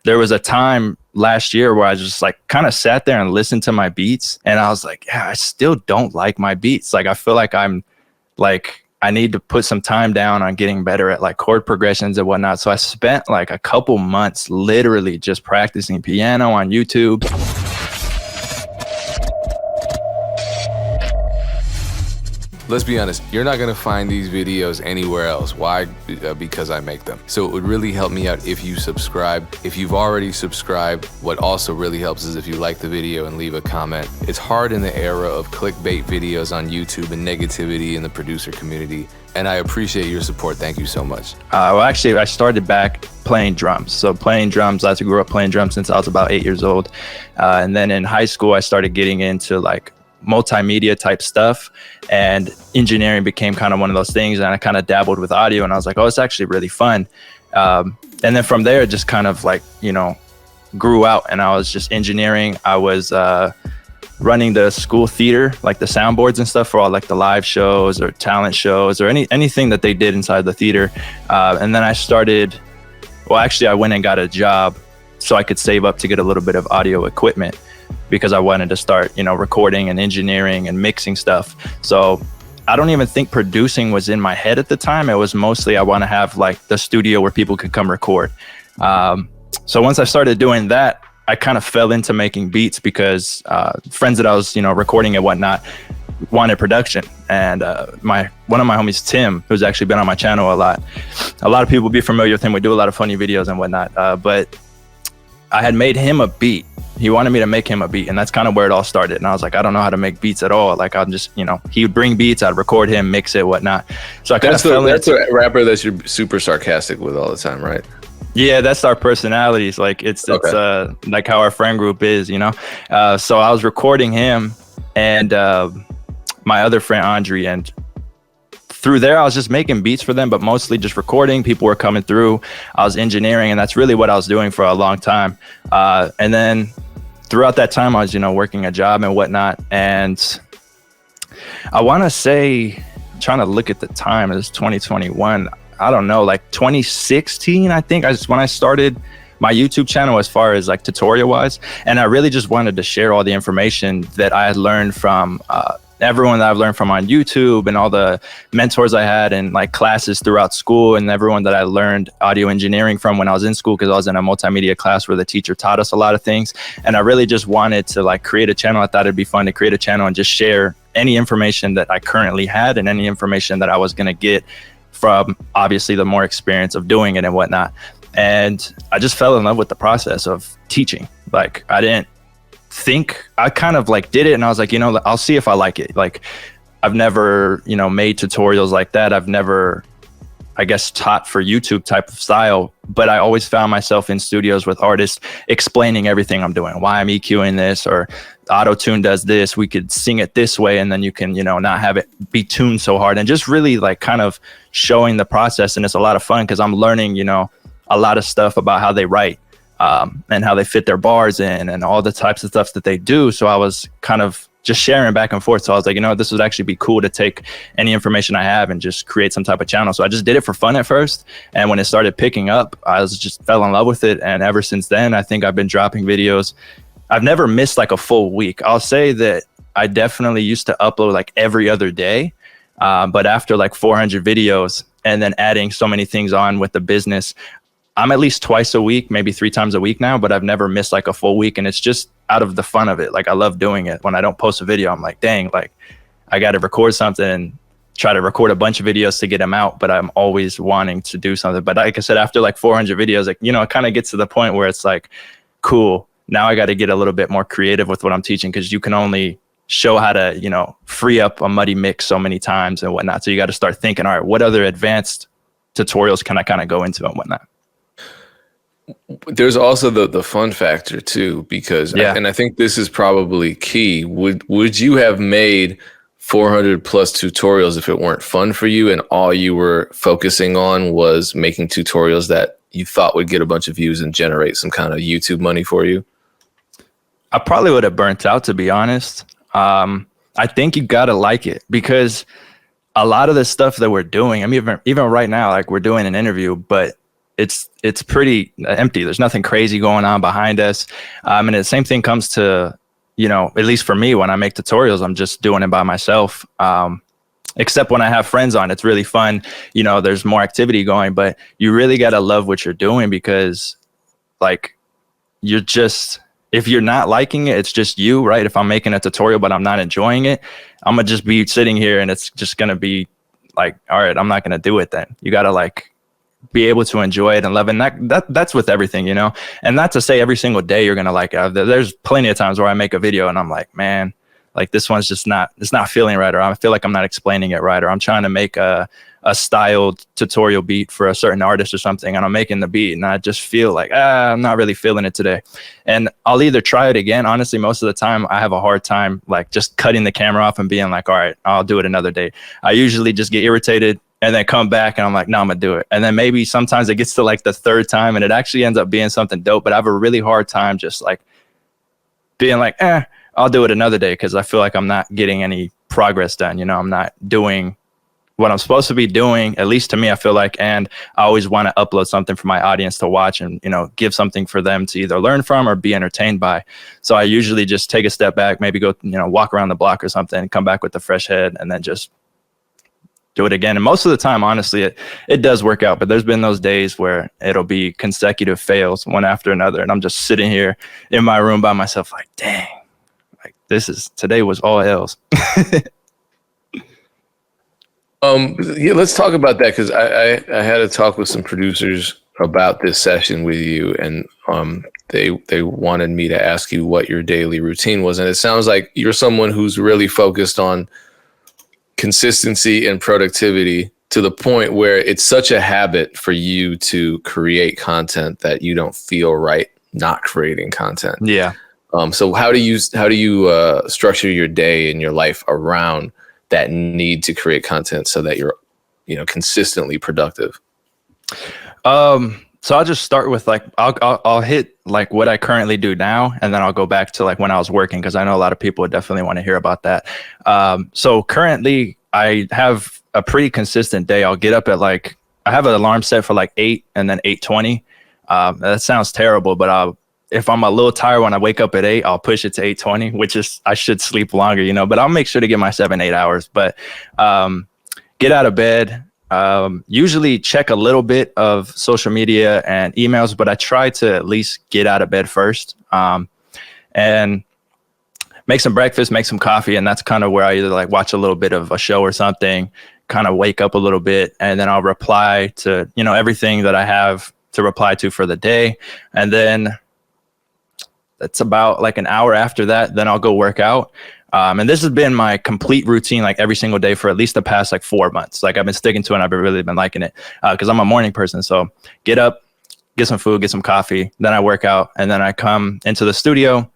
there was a time last year where I just like kind of sat there and listened to my beats, and I was like, yeah, I still don't like my beats. Like I feel like I need to put some time down on getting better at like chord progressions and whatnot. So I spent like a couple months literally just practicing piano on YouTube. Let's be honest, you're not gonna find these videos anywhere else. Why? Because I make them. So it would really help me out if you subscribe. If you've already subscribed, what also really helps is if you like the video and leave a comment. It's hard in the era of clickbait videos on YouTube and negativity in the producer community, and I appreciate your support. Thank you so much. Well, actually, I started back playing drums. So playing drums, I grew up playing drums since I was about 8 years old. And then in high school, I started getting into like multimedia type stuff, and engineering became kind of one of those things, and I kind of dabbled with audio, and I was like, oh, it's actually really fun. And then from there it just kind of like, you know, grew out, and I was just engineering. I was running the school theater, like the soundboards and stuff for all like the live shows or talent shows or anything that they did inside the theater. And then I started, well, actually I went and got a job so I could save up to get a little bit of audio equipment, because I wanted to start, you know, recording and engineering and mixing stuff. So I don't even think producing was in my head at the time. It was mostly I want to have like the studio where people could come record. So once I started doing that, I kind of fell into making beats because friends that I was, you know, recording and whatnot wanted production. And one of my homies, Tim, who's actually been on my channel a lot of people will be familiar with him. We do a lot of funny videos and whatnot. But I had made him a beat. He wanted me to make him a beat, and that's kind of where it all started. And I was like, I don't know how to make beats at all. Like, I'll just, you know, he would bring beats, I'd record him, mix it, whatnot. So I kind of fell into. That's a rapper that you're super sarcastic with all the time, right? Yeah, that's our personalities. Like it's like how our friend group is, you know. So I was recording him and my other friend Andre, and through there I was just making beats for them, but mostly just recording. People were coming through, I was engineering, and that's really what I was doing for a long time. And then throughout that time I was, you know, working a job and whatnot. And I want to say, I'm trying to look at the time, it was 2021. I don't know, like 2016, I think, when I started my YouTube channel as far as like tutorial wise. And I really just wanted to share all the information that I had learned from everyone that I've learned from on YouTube, and all the mentors I had and like classes throughout school, and everyone that I learned audio engineering from when I was in school, because I was in a multimedia class where the teacher taught us a lot of things. And I really just wanted to like create a channel. I thought it'd be fun to create a channel and just share any information that I currently had and any information that I was going to get from obviously the more experience of doing it and whatnot. And I just fell in love with the process of teaching. Like I kind of like did it, and I was like, you know, I'll see if I like it. Like I've never, you know, made tutorials like that. I've never, I guess, taught for YouTube type of style, but I always found myself in studios with artists explaining everything I'm doing, why I'm EQing this, or auto-tune does this, we could sing it this way, and then you can, you know, not have it be tuned so hard, and just really like kind of showing the process. And it's a lot of fun because I'm learning, you know, a lot of stuff about how they write and how they fit their bars in and all the types of stuff that they do. So I was kind of just sharing back and forth. So I was like, you know, this would actually be cool to take any information I have and just create some type of channel. So I just did it for fun at first. And when it started picking up, I just fell in love with it. And ever since then, I think I've been dropping videos. I've never missed like a full week. I'll say that I definitely used to upload like every other day. But after like 400 videos and then adding so many things on with the business, I'm at least twice a week, maybe 3 times a week now, but I've never missed like a full week. And it's just out of the fun of it. Like I love doing it. When I don't post a video, I'm like, dang, like I got to record something and try to record a bunch of videos to get them out. But I'm always wanting to do something. But like I said, after like 400 videos, like, you know, it kind of gets to the point where it's like, cool, now I got to get a little bit more creative with what I'm teaching, because you can only show how to, you know, free up a muddy mix so many times and whatnot. So you got to start thinking, all right, what other advanced tutorials can I kind of go into and whatnot? There's also the fun factor too, because and I think this is probably key. Would you have made 400 plus tutorials if it weren't fun for you and all you were focusing on was making tutorials that you thought would get a bunch of views and generate some kind of YouTube money for you? I probably would have burnt out, to be honest. I think you gotta like it, because a lot of the stuff that we're doing, I mean, even right now, like we're doing an interview, but it's pretty empty. There's nothing crazy going on behind us. And the same thing comes to, at least for me, when I make tutorials, I'm just doing it by myself. Except when I have friends on, it's really fun. There's more activity going, but you really got to love what you're doing, because like if you're not liking it, it's just you, right? If I'm making a tutorial, but I'm not enjoying it, I'm gonna just be sitting here and it's just gonna be like, all right, I'm not gonna do it then. You gotta like be able to enjoy it and love it. And that's with everything, and not to say every single day you're gonna like it. There's plenty of times where I make a video and I'm like, man, like this one's just it's not feeling right, or I feel like I'm not explaining it right, or I'm trying to make a styled tutorial beat for a certain artist or something, and I'm making the beat and I just feel like, I'm not really feeling it today. And I'll either try it again. Honestly, most of the time I have a hard time like just cutting the camera off and being like, all right, I'll do it another day. I usually just get irritated and then come back and I'm like, no, I'm gonna do it. And then maybe sometimes it gets to like the third time and it actually ends up being something dope, but I have a really hard time just like being like, I'll do it another day, because I feel like I'm not getting any progress done. I'm not doing what I'm supposed to be doing, at least to me, I feel like. And I always want to upload something for my audience to watch and, give something for them to either learn from or be entertained by. So I usually just take a step back, maybe go, walk around the block or something, come back with a fresh head, and then just do it again. And most of the time, honestly, it does work out. But there's been those days where it'll be consecutive fails, one after another. And I'm just sitting here in my room by myself like, dang, like today was all else. Yeah, let's talk about that, because I had a talk with some producers about this session with you, and they wanted me to ask you what your daily routine was. And it sounds like you're someone who's really focused on consistency and productivity, to the point where it's such a habit for you to create content that you don't feel right not creating content. Yeah. So how do you structure your day and your life around that need to create content so that you're, consistently productive? So I'll just start with like, I'll hit like what I currently do now, and then I'll go back to like when I was working, because I know a lot of people would definitely want to hear about that. So currently I have a pretty consistent day. I'll get up at like, I have an alarm set for like 8 and then 8:20. That sounds terrible, but if I'm a little tired when I wake up at 8, I'll push it to 8:20, which is, I should sleep longer, but I'll make sure to get my 7-8 hours. But get out of bed, usually check a little bit of social media and emails, but I try to at least get out of bed first, and make some breakfast, make some coffee. And that's kind of where I either like watch a little bit of a show or something, kind of wake up a little bit, and then I'll reply to, everything that I have to reply to for the day. And then it's about like an hour after that, then I'll go work out. And this has been my complete routine, like every single day for at least the past like 4 months. Like I've been sticking to it and I've really been liking it, because I'm a morning person. So get up, get some food, get some coffee, then I work out, and then I come into the studio,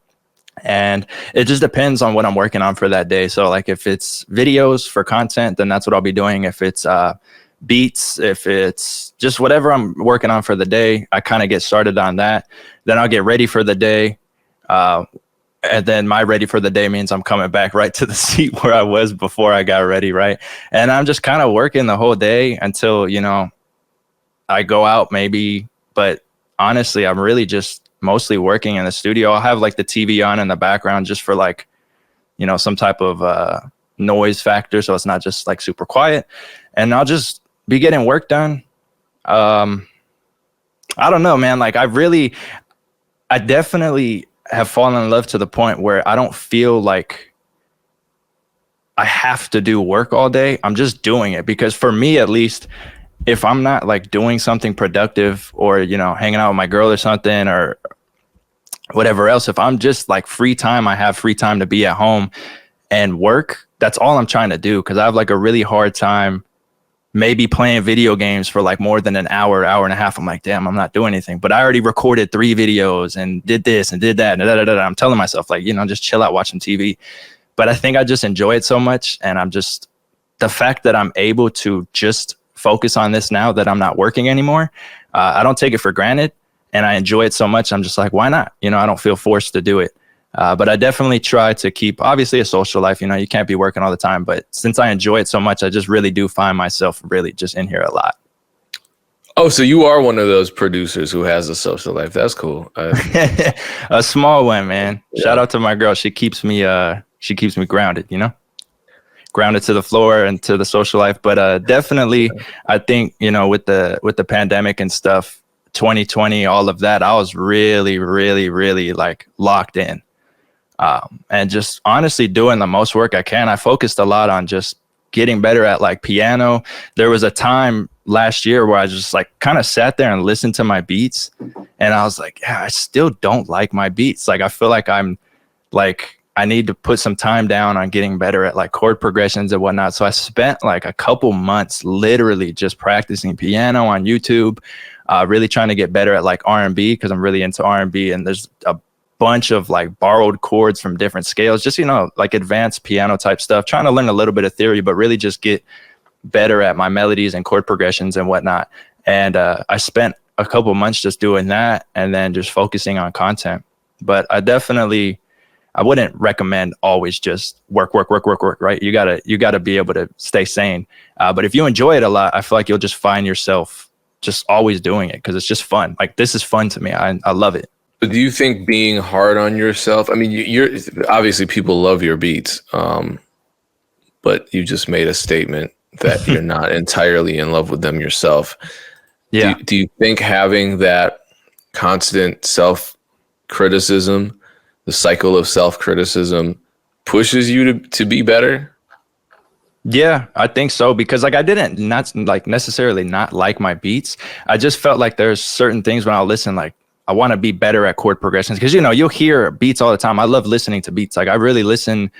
and it just depends on what I'm working on for that day. So like if it's videos for content, then that's what I'll be doing. If it's beats, if it's just whatever I'm working on for the day, I kind of get started on that. Then I'll get ready for the day. And then my ready for the day means I'm coming back right to the seat where I was before I got ready, right? And I'm just kind of working the whole day until, I go out maybe. But honestly, I'm really just mostly working in the studio. I'll have like the TV on in the background just for like, some type of noise factor, so it's not just like super quiet. And I'll just be getting work done. I don't know, man. Like I definitely have fallen in love to the point where I don't feel like I have to do work all day. I'm just doing it because for me, at least, if I'm not like doing something productive or, hanging out with my girl or something or whatever else, if I'm just like free time, I have free time to be at home and work. That's all I'm trying to do. Cause I have like a really hard time maybe playing video games for like more than an hour and a half. I'm like, damn, I'm not doing anything, but I already recorded 3 videos and did this and did that. And I'm telling myself like, just chill out, watch some TV. But I think I just enjoy it so much. And the fact that I'm able to just focus on this now that I'm not working anymore, I don't take it for granted. And I enjoy it so much. I'm just like, why not? I don't feel forced to do it. But I definitely try to keep, obviously, a social life. You can't be working all the time. But since I enjoy it so much, I just really do find myself really just in here a lot. Oh, so you are one of those producers who has a social life. That's cool. A small one, man. Yeah. Shout out to my girl. She keeps me grounded, grounded to the floor and to the social life. But definitely, I think, with the pandemic and stuff, 2020, all of that, I was really, really, really like locked in, and just honestly doing the most work I can. I focused a lot on just getting better at like piano. There was a time last year where I just like kind of sat there and listened to my beats, and I was like, yeah, I still don't like my beats. Like, I feel like I need to put some time down on getting better at like chord progressions and whatnot. So I spent like a couple months literally just practicing piano on YouTube, really trying to get better at like R&B, because I'm really into R&B, and there's a bunch of like borrowed chords from different scales, just, like advanced piano type stuff, trying to learn a little bit of theory, but really just get better at my melodies and chord progressions and whatnot. And I spent a couple months just doing that, and then just focusing on content. But I wouldn't recommend always just work, right? You gotta be able to stay sane. But if you enjoy it a lot, I feel like you'll just find yourself just always doing it, because it's just fun. Like, this is fun to me. I love it. But do you think being hard on yourself, I mean, you're obviously, people love your beats, but you just made a statement that you're not entirely in love with them yourself. Yeah. Do you think having that constant self-criticism, the cycle of self-criticism, pushes you to be better? Yeah, I think so, because like I didn't not like necessarily not like my beats. I just felt like there's certain things when I listen, like I want to be better at chord progressions, because you'll hear beats all the time. I love listening to beats. Like, I really listen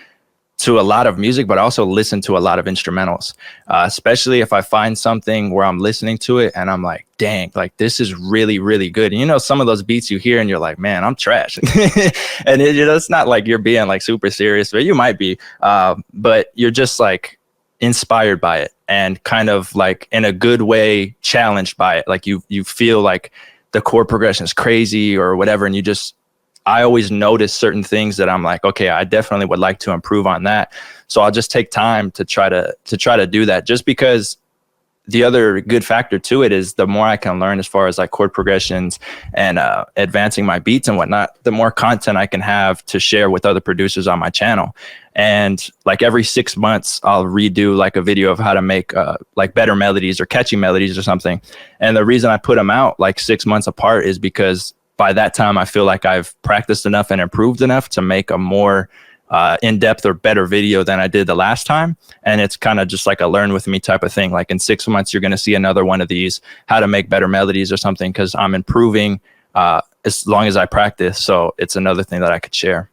to a lot of music, but I also listen to a lot of instrumentals, especially if I find something where I'm listening to it and I'm like, dang, like this is really, really good. And some of those beats you hear and you're like, man, I'm trash. And it's not like you're being like super serious, but you might be, but you're just like inspired by it and kind of like in a good way challenged by it. Like you feel like the chord progression is crazy or whatever, and I always notice certain things that I'm like, okay, I definitely would like to improve on that. So I'll just take time to try to do that, just because the other good factor to it is the more I can learn as far as like chord progressions and advancing my beats and whatnot, the more content I can have to share with other producers on my channel. And like every 6 months, I'll redo like a video of how to make like better melodies or catchy melodies or something. And the reason I put them out like 6 months apart is because by that time, I feel like I've practiced enough and improved enough to make a more in-depth or better video than I did the last time. And it's kind of just like a learn with me type of thing. Like in 6 months, you're going to see another one of these, how to make better melodies or something, because I'm improving as long as I practice. So it's another thing that I could share.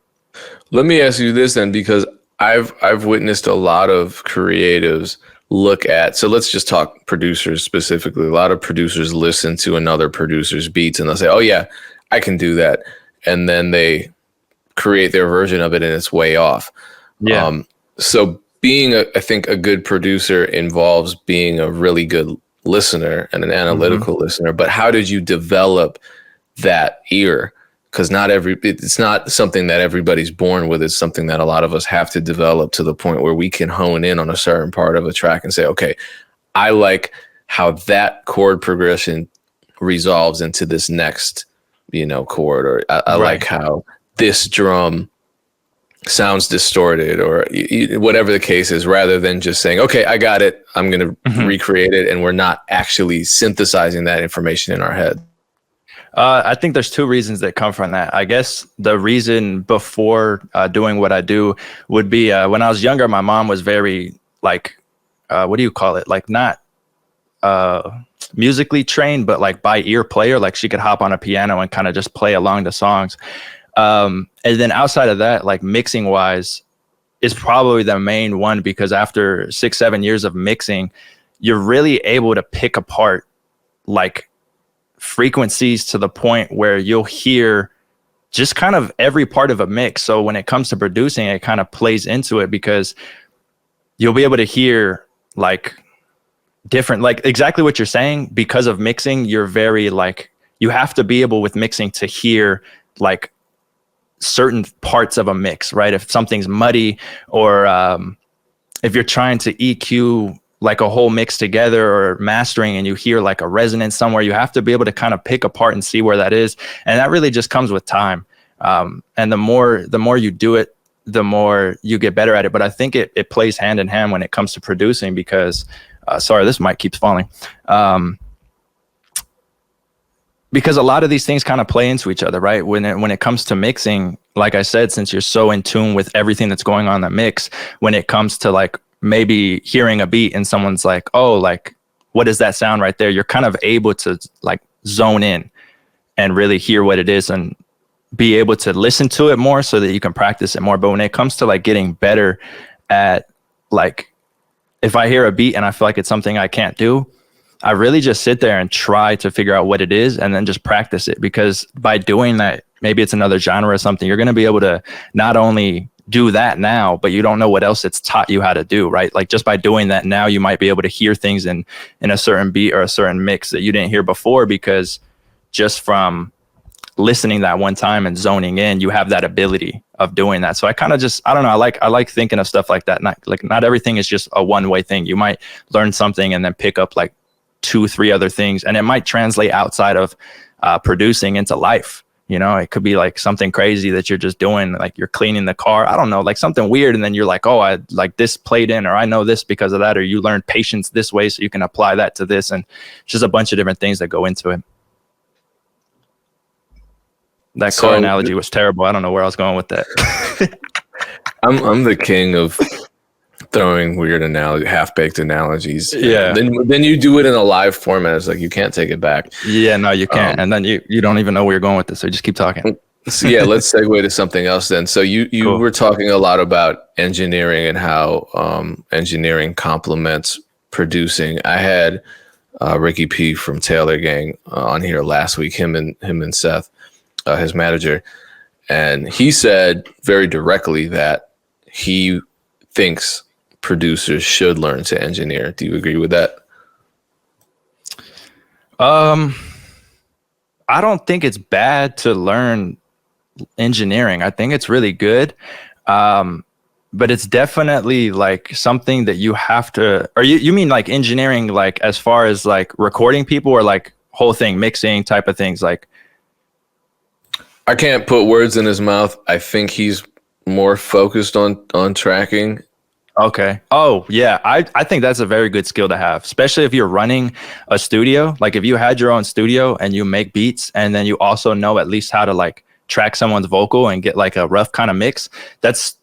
Let me ask you this then, because I've witnessed a lot of creatives look at, so let's just talk producers specifically. A lot of producers listen to another producer's beats and they'll say, oh yeah, I can do that. And then they create their version of it and it's way off. Yeah. So being I think a good producer involves being a really good listener and an analytical listener. But how did you develop that ear? Because it's not something that everybody's born with. It's something that a lot of us have to develop to the point where we can hone in on a certain part of a track and say, okay, I like how that chord progression resolves into this next, chord, or I like how this drum sounds distorted, or whatever the case is, rather than just saying, okay, I got it, I'm going to recreate it. And we're not actually synthesizing that information in our head. I think there's two reasons that come from that. I guess the reason before doing what I do would be when I was younger, my mom was very like, what do you call it? Like not musically trained, but like by ear player. Like she could hop on a piano and kind of just play along the songs. And then outside of that, like mixing wise is probably the main one, because after 6-7 years of mixing, you're really able to pick apart like frequencies to the point where you'll hear just kind of every part of a mix. So when it comes to producing, it kind of plays into it, because you'll be able to hear like different, like exactly what you're saying. Because of mixing, you're very like, you have to be able with mixing to hear like certain parts of a mix, right? If something's muddy, or if you're trying to EQ like a whole mix together or mastering and you hear like a resonance somewhere, you have to be able to kind of pick apart and see where that is. And that really just comes with time. And the more you do it, the more you get better at it. But I think it plays hand in hand when it comes to producing because, sorry, this mic keeps falling. Because a lot of these things kind of play into each other, right? When it comes to mixing, like I said, since you're so in tune with everything that's going on in the mix, when it comes to like maybe hearing a beat and someone's like, oh, like, what is that sound right there? You're kind of able to like zone in and really hear what it is and be able to listen to it more so that you can practice it more. But when it comes to like getting better at like, if I hear a beat and I feel like it's something I can't do, I really just sit there and try to figure out what it is and then just practice it, because by doing that, maybe it's another genre or something, you're going to be able to not only do that now, but you don't know what else it's taught you how to do, right? Like just by doing that now, you might be able to hear things in a certain beat or a certain mix that you didn't hear before, because just from listening that one time and zoning in, you have that ability of doing that. So I kind of just, I don't know, I like thinking of stuff like that. Not everything is just a one-way thing. You might learn something and then pick up like 2-3 other things, and it might translate outside of producing into life. You know, it could be like something crazy that you're just doing, like you're cleaning the car, I don't know, like something weird, and then you're like, oh, I like this played in, or I know this because of that, or you learn patience this way so you can apply that to this, and just a bunch of different things that go into it. That car analogy was terrible. I don't know where I was going with that. I'm the king of throwing weird half-baked analogies. Yeah. Then you do it in a live format. It's like you can't take it back. Yeah, no, you can't. And then you don't even know where you're going with this. So you just keep talking. So yeah, let's segue to something else then. So you cool. were talking a lot about engineering and how engineering complements producing. I had Ricky P from Taylor Gang on here last week, him and Seth, his manager, and he said very directly that he thinks producers should learn to engineer. Do you agree with that? I don't think it's bad to learn engineering. I think it's really good. But it's definitely like something that you have to, or you mean like engineering, like as far as like recording people, or like whole thing, mixing type of things? Like, I can't put words in his mouth. I think he's more focused on tracking. Okay. Oh, yeah. I think that's a very good skill to have, especially if you're running a studio. Like if you had your own studio and you make beats, and then you also know at least how to like track someone's vocal and get like a rough kind of mix, that's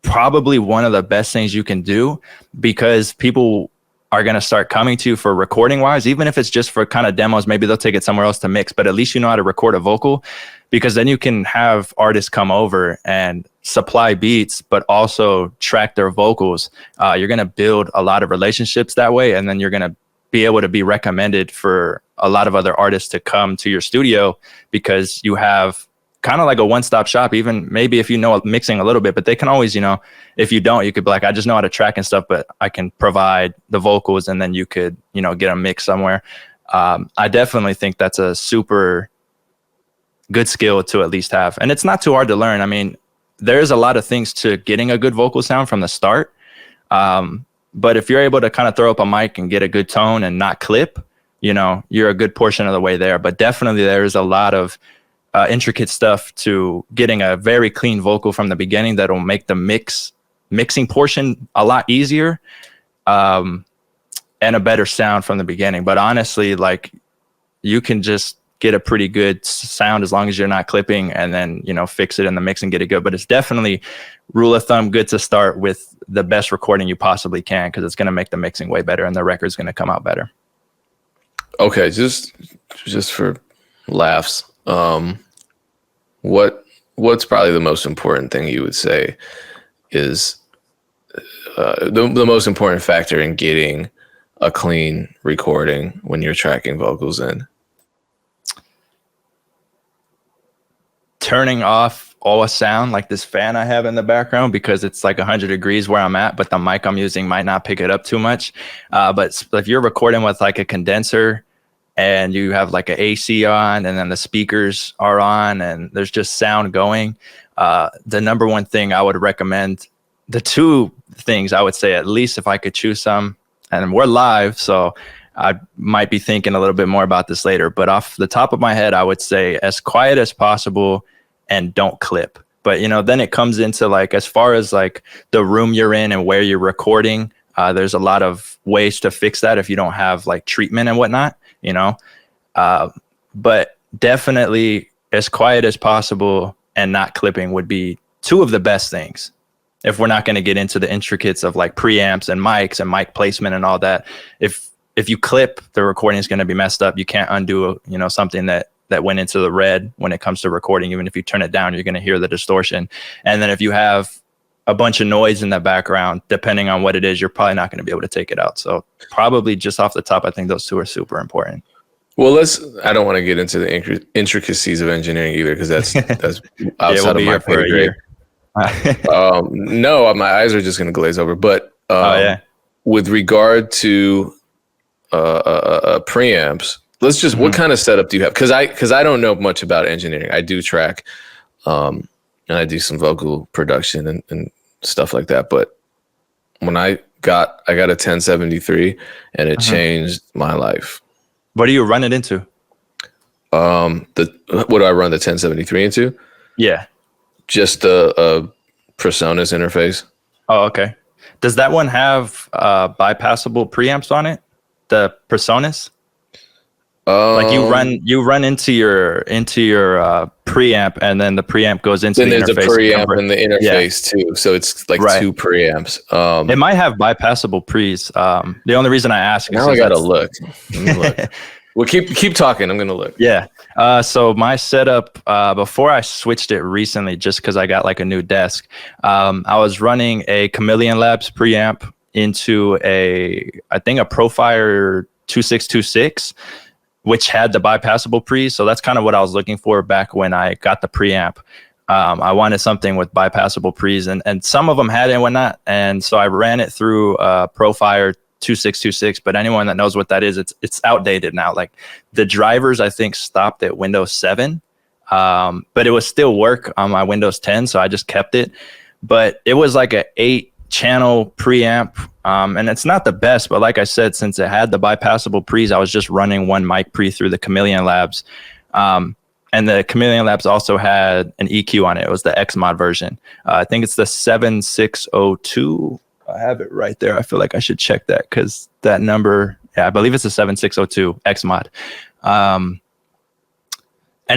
probably one of the best things you can do, because people are going to start coming to you for recording wise, even if it's just for kind of demos. Maybe they'll take it somewhere else to mix, but at least you know how to record a vocal, because then you can have artists come over and supply beats, but also track their vocals. You're going to build a lot of relationships that way. And then you're going to be able to be recommended for a lot of other artists to come to your studio, because you have kind of like a one-stop shop. Even maybe if you know mixing a little bit, but they can always, you know, if you don't, you could be like, I just know how to track and stuff, but I can provide the vocals, and then you could, you know, get a mix somewhere. I definitely think that's a super good skill to at least have. And it's not too hard to learn. I mean, there's a lot of things to getting a good vocal sound from the start. But if you're able to kind of throw up a mic and get a good tone and not clip, you know, you're a good portion of the way there. But definitely there's a lot of intricate stuff to getting a very clean vocal from the beginning that'll make the mixing portion a lot easier, and a better sound from the beginning. But honestly, like, you can just get a pretty good sound as long as you're not clipping, and then, you know, fix it in the mix and get it good. But it's definitely, rule of thumb, good to start with the best recording you possibly can, because it's going to make the mixing way better and the record's going to come out better. Okay, just for laughs, what's probably the most important thing you would say is the most important factor in getting a clean recording when you're tracking vocals in? Turning off all sound, like this fan I have in the background, because it's like 100 degrees where I'm at, but the mic I'm using might not pick it up too much. But if you're recording with like a condenser and you have like an AC on, and then the speakers are on and there's just sound going, the number one thing I would recommend, the two things I would say, at least if I could choose some, and we're live, so I might be thinking a little bit more about this later. But off the top of my head, I would say as quiet as possible and don't clip. But, you know, then it comes into like, as far as like the room you're in and where you're recording, there's a lot of ways to fix that if you don't have like treatment and whatnot, you know. But definitely as quiet as possible and not clipping would be two of the best things. If we're not going to get into the intricates of like preamps and mics and mic placement and all that, if you clip, the recording is going to be messed up. You can't undo, you know, something that went into the red when it comes to recording. Even if you turn it down, you're going to hear the distortion. And then if you have a bunch of noise in the background, depending on what it is, you're probably not going to be able to take it out. So probably just off the top, I think those two are super important. Well, I don't want to get into the intricacies of engineering either, because that's outside of my pay grade. No, my eyes are just going to glaze over. But with regard to preamps, let's just, what kind of setup do you have? Because I don't know much about engineering. I do track, and I do some vocal production and stuff like that. But when I got a 1073, and it changed my life. What do you run it into? What do I run the 1073 into? Yeah, just a PreSonus interface. Oh, okay. Does that one have bypassable preamps on it? The PreSonus? Like you run into your preamp, and then the preamp goes into the interface. Then there's a preamp in the interface too, so it's like two preamps. It might have bypassable pre's. The only reason I ask is now I gotta look. Well, keep talking. I'm gonna look. Yeah. So my setup before I switched it recently, just because I got like a new desk, I was running a Chameleon Labs preamp into I think a Profire 2626, which had the bypassable pre. So that's kind of what I was looking for back when I got the preamp. I wanted something with bypassable pre's, and some of them had it and whatnot. And so I ran it through Profire 2626, but anyone that knows what that is, it's outdated now. Like the drivers, I think, stopped at Windows 7, but it was still work on my Windows 10, so I just kept it. But it was like a 8-channel preamp, and it's not the best, but like I said, since it had the bypassable pre's, I was just running one mic pre through the Chameleon Labs. And the Chameleon Labs also had an EQ on it. It was the XMod version. I think it's the 7602. I have it right there. I feel like I should check that because that number, I believe it's a 7602 XMod. And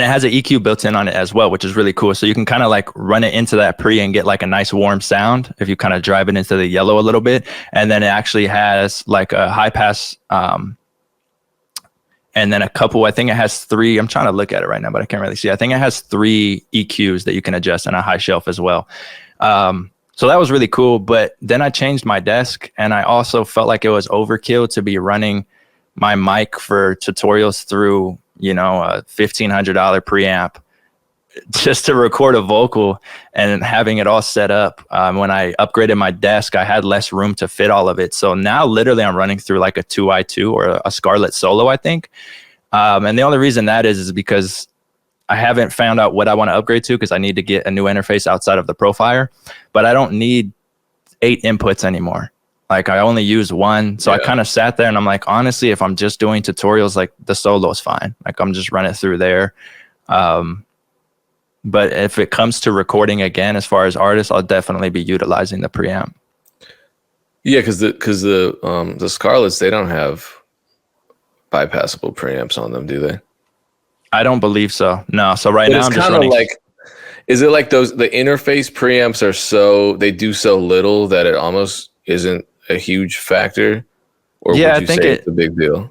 it has an EQ built in on it as well, which is really cool. So you can kind of like run it into that pre and get like a nice warm sound if you kind of drive it into the yellow a little bit. And then it actually has like a high pass, and then a couple, I think it has 3, I'm trying to look at it right now, but I can't really see. I think it has 3 EQs that you can adjust and a high shelf as well. So that was really cool. But then I changed my desk, and I also felt like it was overkill to be running my mic for tutorials through, you know, a $1,500 preamp just to record a vocal, and having it all set up. When I upgraded my desk, I had less room to fit all of it. So now literally I'm running through like a 2i2 or a Scarlett Solo, I think. And the only reason that is because I haven't found out what I want to upgrade to, because I need to get a new interface outside of the Profire, but I don't need 8 inputs anymore. Like I only use 1. So I kind of sat there and I'm like, honestly, if I'm just doing tutorials, like the Solo is fine. Like I'm just running through there. But if it comes to recording again, as far as artists, I'll definitely be utilizing the preamp. Yeah, because the Scarletts, they don't have bypassable preamps on them, do they? I don't believe so. No. So now I'm just running. Like, is it like the interface preamps they do so little that it almost isn't a huge factor? Or would you say it's a big deal?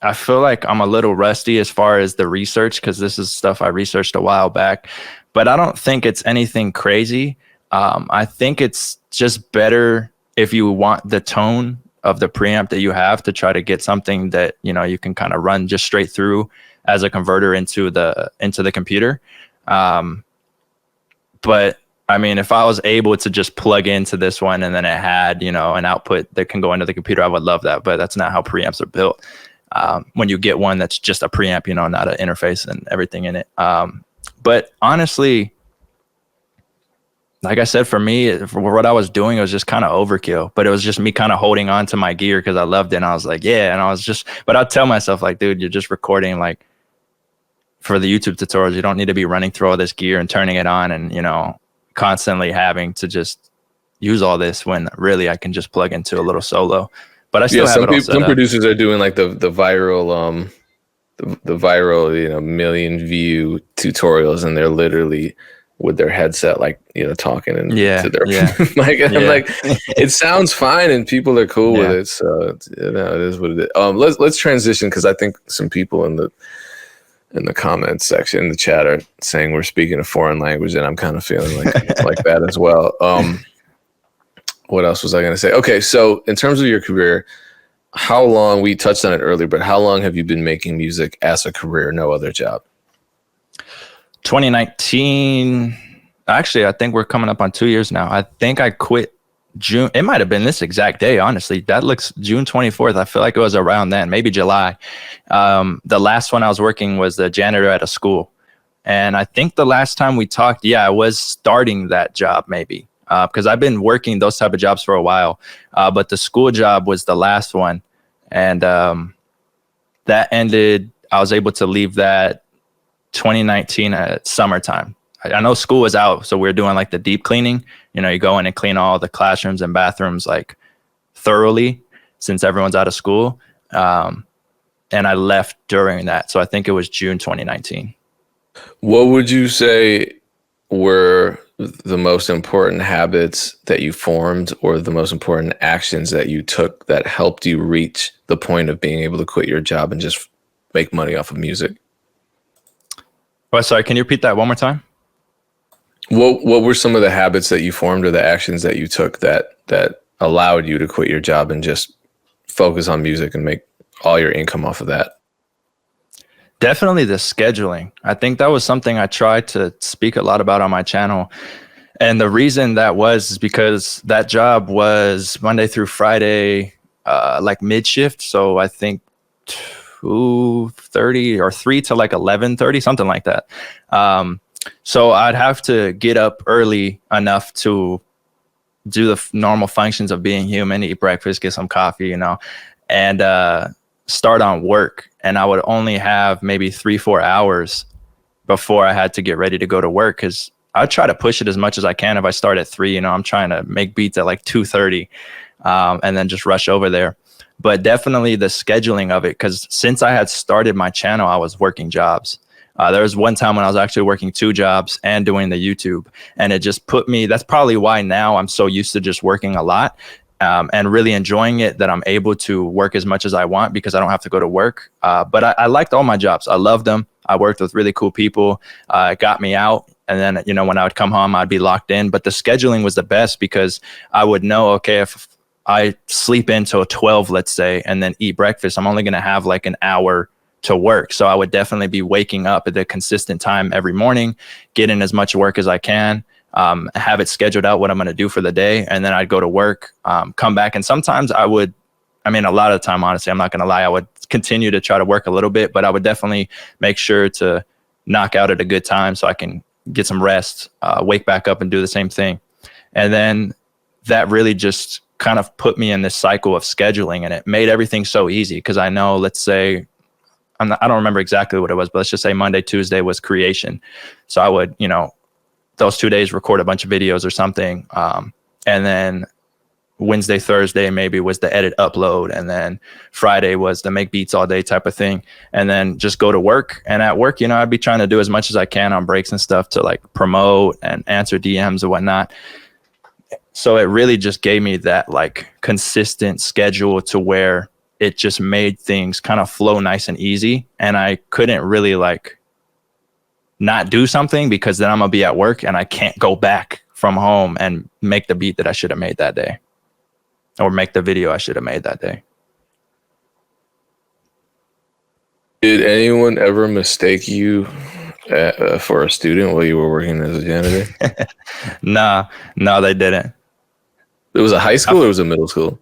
I feel like I'm a little rusty as far as the research, because this is stuff I researched a while back, but I don't think it's anything crazy. I think it's just better if you want the tone of the preamp that you have to try to get something that, you know, you can kind of run just straight through as a converter into the computer. But I mean, if I was able to just plug into this one and then it had, you know, an output that can go into the computer, I would love that. But that's not how preamps are built. When you get one that's just a preamp, you know, not an interface and everything in it. But honestly, like I said, for me, for what I was doing, it was just kind of overkill, but it was just me kind of holding on to my gear because I loved it. And I was like, yeah. And I was just, but I'd tell myself like, dude, you're just recording like for the YouTube tutorials. You don't need to be running through all this gear and turning it on and, you know, constantly having to just use all this when really I can just plug into a little solo. But I still have some producers are doing like the viral, the viral, you know, million view tutorials, and they're literally with their headset, like, you know, talking and to their mic. And I'm like, it sounds fine and people are cool with it. So, you know, it is what it is. Let's transition, because I think some people in the comments section, in the chat, are saying we're speaking a foreign language, and I'm kind of feeling like that as well. What else was I going to say? Okay, so in terms of your career, how long, we touched on it earlier, but how long have you been making music as a career, no other job? 2019. Actually, I think we're coming up on 2 years now. I think I quit June. It might have been this exact day, honestly. That looks June 24th. I feel like it was around then, maybe July. The last one I was working was the janitor at a school. And I think the last time we talked, I was starting that job maybe. Because I've been working those type of jobs for a while. But the school job was the last one. And that ended, I was able to leave that 2019 at summertime. I know school was out, so we were doing like the deep cleaning. You know, you go in and clean all the classrooms and bathrooms like thoroughly since everyone's out of school. And I left during that. So I think it was June 2019. What would you say were the most important habits that you formed, or the most important actions that you took that helped you reach the point of being able to quit your job and just make money off of music? Oh, sorry, can you repeat that one more time? What were some of the habits that you formed, or the actions that you took that allowed you to quit your job and just focus on music and make all your income off of that? Definitely the scheduling. I think that was something I tried to speak a lot about on my channel. And the reason that was is because that job was Monday through Friday, like mid shift. So I think 2:30 or 3 to like 11:30, something like that. So I'd have to get up early enough to do the normal functions of being human, eat breakfast, get some coffee, you know, and start on work. And I would only have maybe 3-4 hours before I had to get ready to go to work, because I try to push it as much as I can. If I start at 3, you know, I'm trying to make beats at like 2:30 and then just rush over there. But definitely the scheduling of it, because since I had started my channel, I was working jobs. There was one time when I was actually working 2 jobs and doing the YouTube, and it just put me, that's probably why now I'm so used to just working a lot and really enjoying it, that I'm able to work as much as I want because I don't have to go to work. But I liked all my jobs. I loved them. I worked with really cool people. It got me out. And then, you know, when I would come home, I'd be locked in. But the scheduling was the best, because I would know, okay, if I sleep until 12, let's say, and then eat breakfast, I'm only going to have like an hour to work. So I would definitely be waking up at a consistent time every morning, get in as much work as I can, have it scheduled out what I'm going to do for the day. And then I'd go to work, come back. And sometimes a lot of the time, honestly, I'm not going to lie, I would continue to try to work a little bit, but I would definitely make sure to knock out at a good time so I can get some rest, wake back up and do the same thing. And then that really just kind of put me in this cycle of scheduling, and it made everything so easy, because I know, let's say, I don't remember exactly what it was, but let's just say Monday, Tuesday was creation. So I would, you know, those 2 days record a bunch of videos or something. And then Wednesday, Thursday maybe was the edit upload. And then Friday was the make beats all day type of thing. And then just go to work. And at work, you know, I'd be trying to do as much as I can on breaks and stuff to like promote and answer DMs and whatnot. So it really just gave me that like consistent schedule to where it just made things kind of flow nice and easy. And I couldn't really like not do something, because then I'm gonna be at work and I can't go back from home and make the beat that I should have made that day, or make the video I should have made that day. Did anyone ever mistake you for a student while you were working as a janitor? No, they didn't. It was a high school or it was a middle school?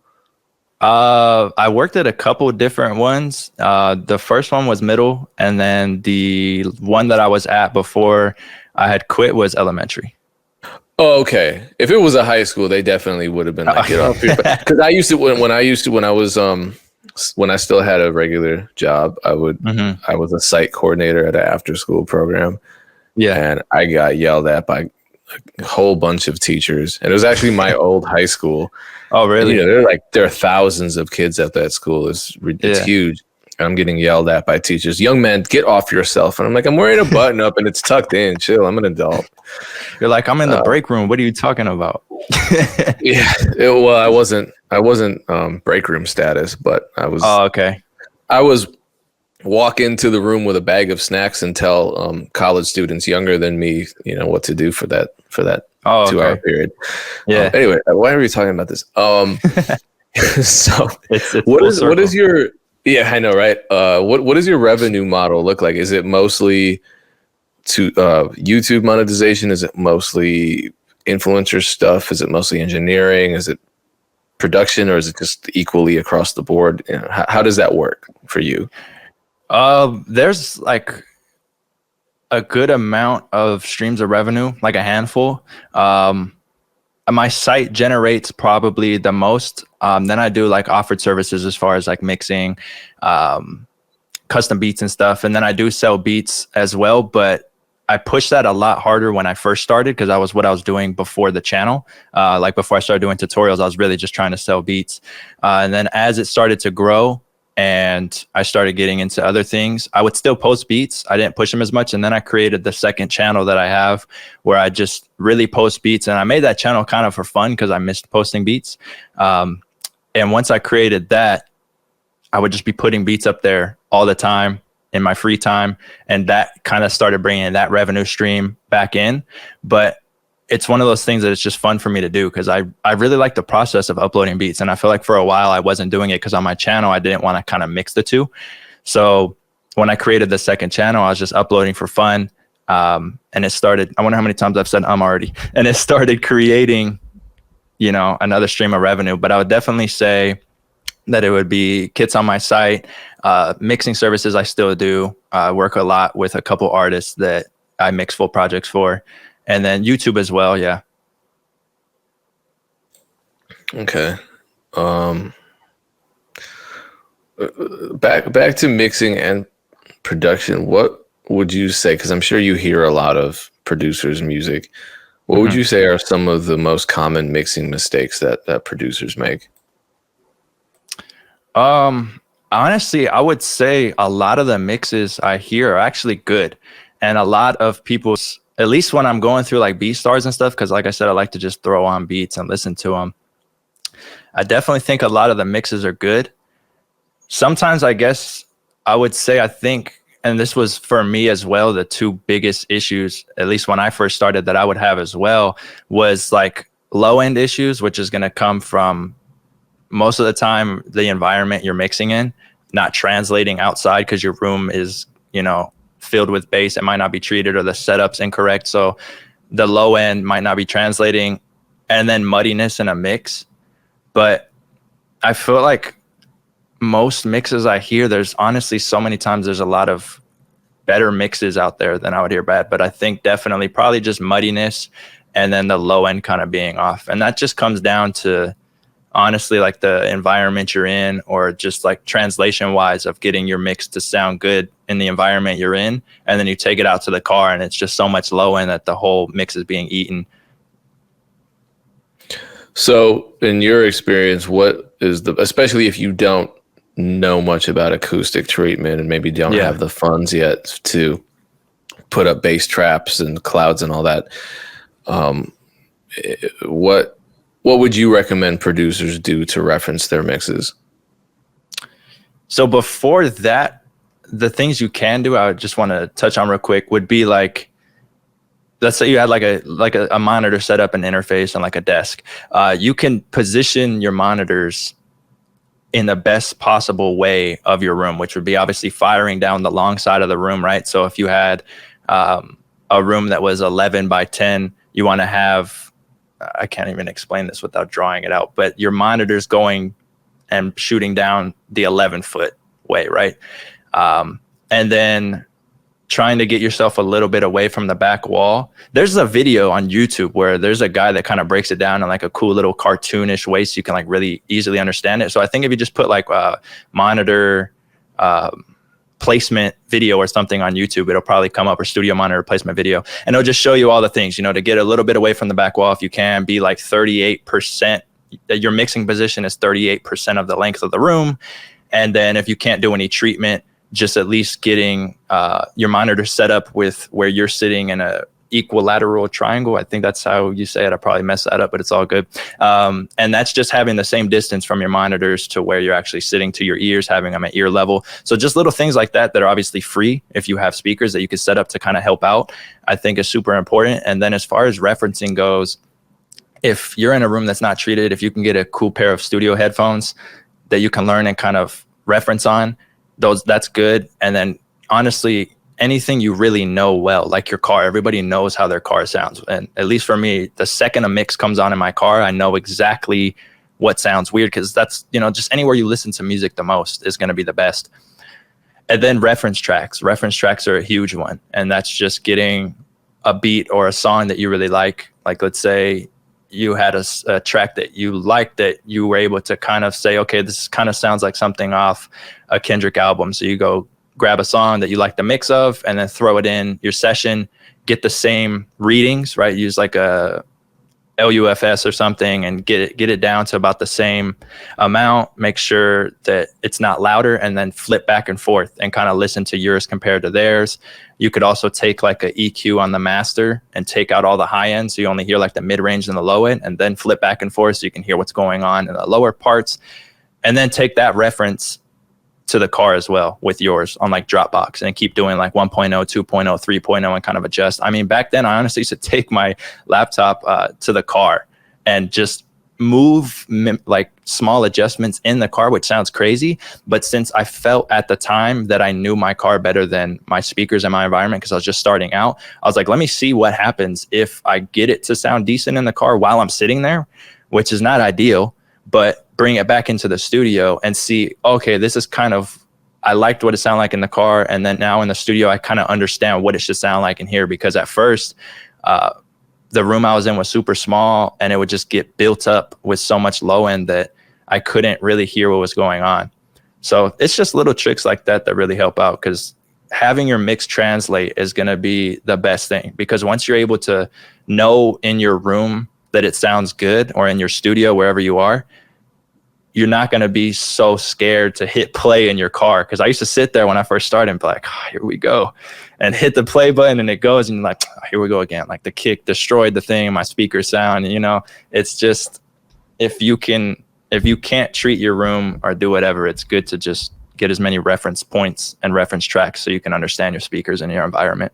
I worked at a couple of different ones. The first one was middle, and then the one that I was at before I had quit was elementary. Oh, okay. If it was a high school, they definitely would have been like, get off here. Because I used to when I still had a regular job, I was a site coordinator at an after school program. Yeah. And I got yelled at by a whole bunch of teachers. And it was actually my old high school. Oh, really? And, there are thousands of kids at that school. It's huge. And I'm getting yelled at by teachers. Young man, get off yourself. And I'm like, I'm wearing a button up and it's tucked in. Chill. I'm an adult. You're like, I'm in the break room. What are you talking about? Yeah. Well, I wasn't break room status, but I was. Oh, okay. I was walk into the room with a bag of snacks and tell college students younger than me, what to do for that 2-hour period. Yeah. Anyway, why are we talking about this? So it's what is your? Yeah, I know, right? What does your revenue model look like? Is it mostly to YouTube monetization? Is it mostly influencer stuff? Is it mostly engineering? Is it production, or is it just equally across the board? How does that work for you? There's like a good amount of streams of revenue, like a handful. My site generates probably the most. Then I do like offered services as far as like mixing, custom beats and stuff. And then I do sell beats as well, but I pushed that a lot harder when I first started because that was what I was doing before the channel. Like before I started doing tutorials, I was really just trying to sell beats. And then as it started to grow and I started getting into other things, I would still post beats. I didn't push them as much. And then I created the second channel that I have where I just really post beats. And I made that channel kind of for fun because I missed posting beats. And once I created that, I would just be putting beats up there all the time in my free time. And that kind of started bringing that revenue stream back in. But it's one of those things that it's just fun for me to do because I really like the process of uploading beats. And I feel like for a while I wasn't doing it because on my channel, I didn't want to kind of mix the two. So when I created the second channel, I was just uploading for fun. And it started, I wonder how many times I've said already, and it started creating, another stream of revenue. But I would definitely say that it would be kits on my site, mixing services I still do. I work a lot with a couple artists that I mix full projects for. And then YouTube as well, yeah. Okay. Back to mixing and production. What would you say? Because I'm sure you hear a lot of producers' music. What would you say are some of the most common mixing mistakes that producers make? Honestly, I would say a lot of the mixes I hear are actually good, and a lot of people's. At least when I'm going through like beatstars and stuff, because like I said, I like to just throw on beats and listen to them. I definitely think a lot of the mixes are good. Sometimes I guess I would say I think, and this was for me as well, the two biggest issues, at least when I first started, that I would have as well, was like low end issues, which is going to come from most of the time the environment you're mixing in, not translating outside because your room is, filled with bass. It might not be treated or the setup's incorrect. So the low end might not be translating, and then muddiness in a mix. But I feel like most mixes I hear, there's honestly so many times there's a lot of better mixes out there than I would hear bad. But I think definitely probably just muddiness and then the low end kind of being off. And that just comes down to honestly like the environment you're in, or just like translation wise of getting your mix to sound good in the environment you're in, and then you take it out to the car and it's just so much low end that the whole mix is being eaten. So in your experience, what is especially if you don't know much about acoustic treatment and maybe don't have the funds yet to put up bass traps and clouds and all that, what would you recommend producers do to reference their mixes? So before that, the things you can do, I just want to touch on real quick, would be like, let's say you had like a monitor set up, an interface and like a desk. You can position your monitors in the best possible way of your room, which would be obviously firing down the long side of the room, right? So if you had a room that was 11 by 10, you want to have, I can't even explain this without drawing it out, but your monitor's going and shooting down the 11-foot way, right? And then trying to get yourself a little bit away from the back wall. There's a video on YouTube where there's a guy that kind of breaks it down in like a cool little cartoonish way so you can like really easily understand it. So I think if you just put like a monitor placement video or something on YouTube, it'll probably come up, or studio monitor placement video, and it'll just show you all the things, you know, to get a little bit away from the back wall. If you can be like 38%, your mixing position is 38% of the length of the room. And then if you can't do any treatment, just at least getting your monitor set up with where you're sitting in a equilateral triangle. I think that's how you say it. I probably messed that up, but it's all good. And that's just having the same distance from your monitors to where you're actually sitting to your ears, having them at ear level. So just little things like that that are obviously free if you have speakers that you could set up to kind of help out, I think is super important. And then as far as referencing goes, if you're in a room that's not treated, if you can get a cool pair of studio headphones that you can learn and kind of reference on, that's good. And then honestly, anything you really know well, like your car, everybody knows how their car sounds. And at least for me, the second a mix comes on in my car, I know exactly what sounds weird, because that's, you know, just anywhere you listen to music the most is going to be the best. And then reference tracks are a huge one. And that's just getting a beat or a song that you really like. Like, let's say you had a track that you liked that you were able to kind of say, okay, this kind of sounds like something off a Kendrick album. So you go grab a song that you like the mix of and then throw it in your session, get the same readings, right? Use like a LUFS or something and get it down to about the same amount. Make sure that it's not louder, and then flip back and forth and kind of listen to yours compared to theirs. You could also take like a EQ on the master and take out all the high end, so you only hear like the mid range and the low end, and then flip back and forth so you can hear what's going on in the lower parts. And then take that reference to the car as well with yours on like Dropbox, and keep doing like 1.0, 2.0, 3.0 and kind of adjust. I mean, back then I honestly used to take my laptop to the car and just move like small adjustments in the car, which sounds crazy. But since I felt at the time that I knew my car better than my speakers and my environment, because I was just starting out, I was like, let me see what happens if I get it to sound decent in the car while I'm sitting there, which is not ideal, but bring it back into the studio and see, okay, this is kind of, I liked what it sounded like in the car. And then now in the studio, I kind of understand what it should sound like in here, because at first, the room I was in was super small and it would just get built up with so much low end that I couldn't really hear what was going on. So it's just little tricks like that that really help out, because having your mix translate is going to be the best thing, because once you're able to know in your room that it sounds good, or in your studio, wherever you are, you're not going to be so scared to hit play in your car. Because I used to sit there when I first started and be like, oh, here we go, and hit the play button and it goes, and you're like, oh, here we go again. Like the kick destroyed the thing, my speaker sound, you know. It's just, if you can't treat your room or do whatever, it's good to just get as many reference points and reference tracks so you can understand your speakers and your environment.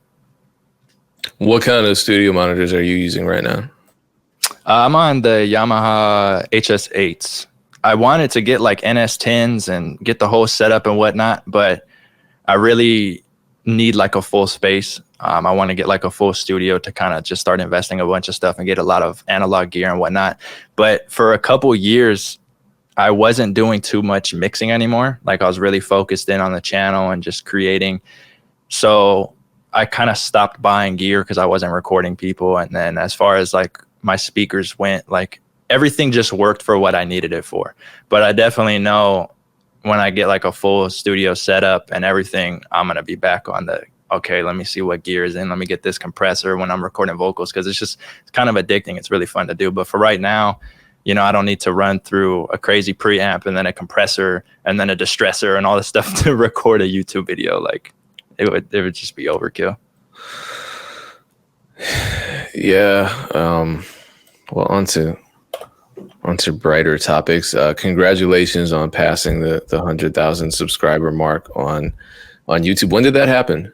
What kind of studio monitors are you using right now? I'm on the Yamaha HS8s. I wanted to get like NS10s and get the whole setup and whatnot, but I really need like a full space. I want to get like a full studio to kind of just start investing a bunch of stuff and get a lot of analog gear and whatnot. But for a couple years, I wasn't doing too much mixing anymore. Like I was really focused in on the channel and just creating. So I kind of stopped buying gear because I wasn't recording people. And then as far as like my speakers went, like everything just worked for what I needed it for. But I definitely know when I get like a full studio setup and everything, I'm going to be back on the, okay, let me see what gear is in. Let me get this compressor when I'm recording vocals, because it's kind of addicting. It's really fun to do. But for right now, you know, I don't need to run through a crazy preamp and then a compressor and then a distressor and all this stuff to record a YouTube video. Like it would just be overkill. Yeah. Well, onto brighter topics. Congratulations on passing the 100,000 subscriber mark on YouTube. When did that happen?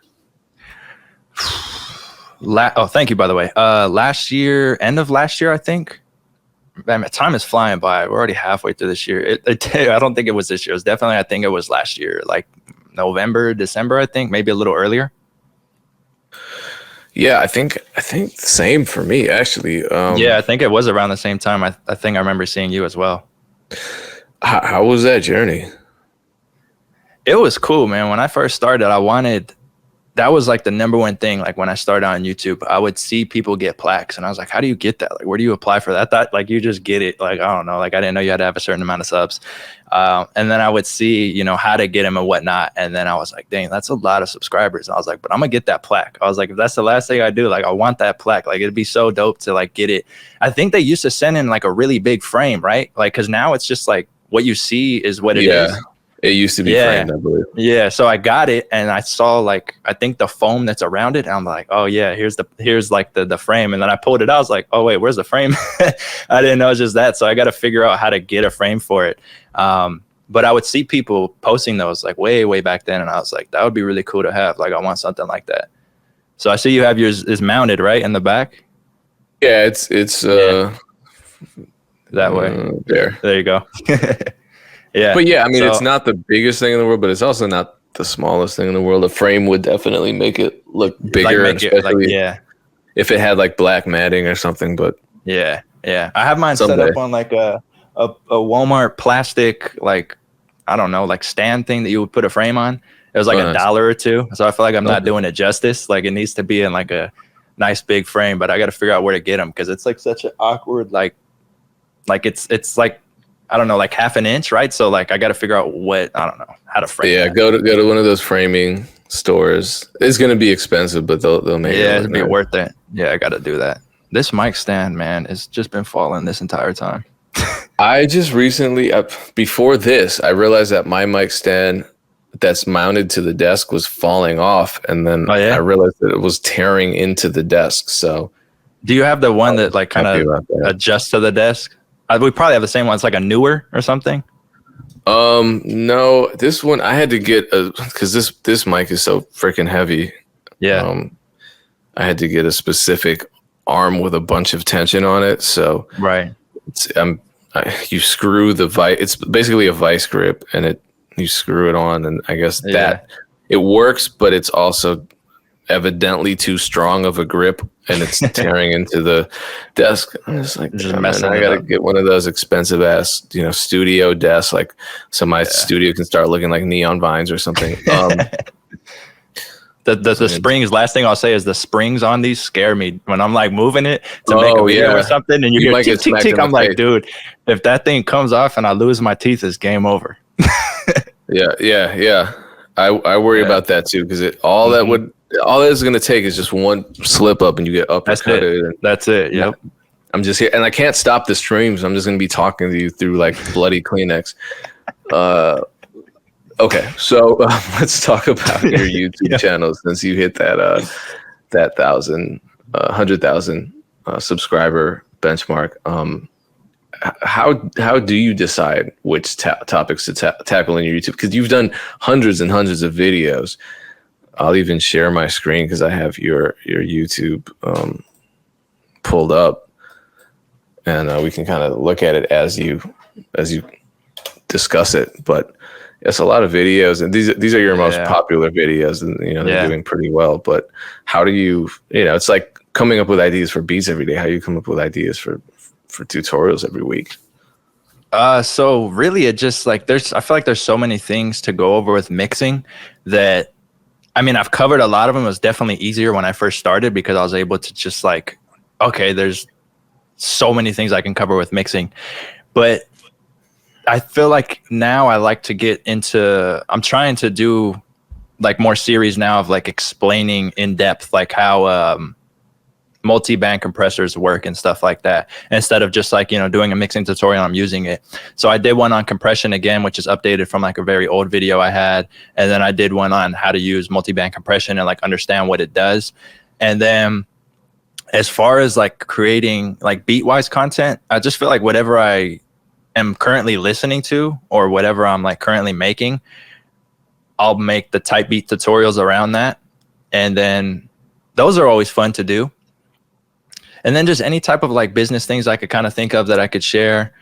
Thank you, by the way. Last year, end of last year, I think. Man, time is flying by. We're already halfway through this year. I don't think it was this year. It was definitely, I think it was last year, like November, December, I think, maybe a little earlier. Yeah, I think same for me, actually. Yeah, I think it was around the same time. I think I remember seeing you as well. How was that journey? It was cool, man. When I first started, I wanted that was like the number one thing. Like when I started on YouTube, I would see people get plaques and I was like, how do you get that? Like, where do you apply for that? I thought like you just get it. Like, I don't know. Like I didn't know you had to have a certain amount of subs. And then I would see, you know, how to get them and whatnot. And then I was like, dang, that's a lot of subscribers. And I was like, but I'm gonna get that plaque. I was like, if that's the last thing I do, like I want that plaque. Like it'd be so dope to like get it. I think they used to send in like a really big frame, right? Like, cause now it's just like what you see is what it is. It used to be framed, I believe. Yeah, so I got it and I saw like I think the foam that's around it. And I'm like, oh yeah, here's like the frame. And then I pulled it out. I was like, oh wait, where's the frame? I didn't know it was just that. So I got to figure out how to get a frame for it. But I would see people posting those like way back then, and I was like, that would be really cool to have. Like I want something like that. So I see you have yours is mounted right in the back. Yeah, it's that way. There you go. Yeah, but yeah, I mean, it's not the biggest thing in the world, but it's also not the smallest thing in the world. A frame would definitely make it look bigger, especially if it had like black matting or something. But yeah, I have mine set up on like a Walmart plastic, like I don't know, like stand thing that you would put a frame on. It was like $1 or $2, so I feel like I'm not doing it justice. Like it needs to be in like a nice big frame, but I got to figure out where to get them because it's like such an awkward like it's like. I don't know, like half an inch, right? So like I got to figure out I don't know how to frame. Yeah, go to one of those framing stores. It's gonna be expensive, but they'll make it. Yeah, it'll be worth it. Yeah, I got to do that. This mic stand, man, it's just been falling this entire time. I just recently, before this, I realized that my mic stand that's mounted to the desk was falling off, and then I realized that it was tearing into the desk. So, do you have the one that like kind of adjusts to the desk? We probably have the same one. It's like a newer or something. No, this one I had to get because this mic is so freaking heavy. Yeah. I had to get a specific arm with a bunch of tension on it. So right. You screw the vice. It's basically a vice grip, and you screw it on, and I guess that it works, but it's also evidently too strong of a grip, and it's tearing into the desk. I'm just like, I gotta get one of those expensive ass, studio desks, like so my studio can start looking like neon vines or something. The springs. Last thing I'll say is the springs on these scare me when I'm like moving it to make a video or something, and you hear tick tick tick. I'm like, dude, if that thing comes off and I lose my teeth, it's game over. Yeah. I worry about that too because all that is going to take is just one slip up and you get uppercutted. That's it. Yep. I'm just here and I can't stop the streams. I'm just going to be talking to you through like bloody Kleenex. Okay. So let's talk about your YouTube channel since you hit that 100,000 subscriber benchmark. How do you decide which topics to tackle in your YouTube? Because you've done hundreds and hundreds of videos. I'll even share my screen because I have your YouTube pulled up, and we can kind of look at it as you discuss it. But it's a lot of videos, and these are your most popular videos, and they're doing pretty well. But how do you it's like coming up with ideas for beats every day. How do you come up with ideas for tutorials every week? So really, it just like I feel like there's so many things to go over with mixing that. I mean, I've covered a lot of them. It was definitely easier when I first started because I was able to just like, okay, there's so many things I can cover with mixing. But I feel like now I like to get into, I'm trying to do like more series now of like explaining in depth, like how multi-band compressors work and stuff like that, instead of just like, doing a mixing tutorial, I'm using it. So I did one on compression again, which is updated from like a very old video I had. And then I did one on how to use multi-band compression and like understand what it does. And then as far as like creating like beat-wise content, I just feel like whatever I am currently listening to or whatever I'm like currently making, I'll make the type beat tutorials around that. And then those are always fun to do. And then just any type of like business things I could kind of think of that I could share.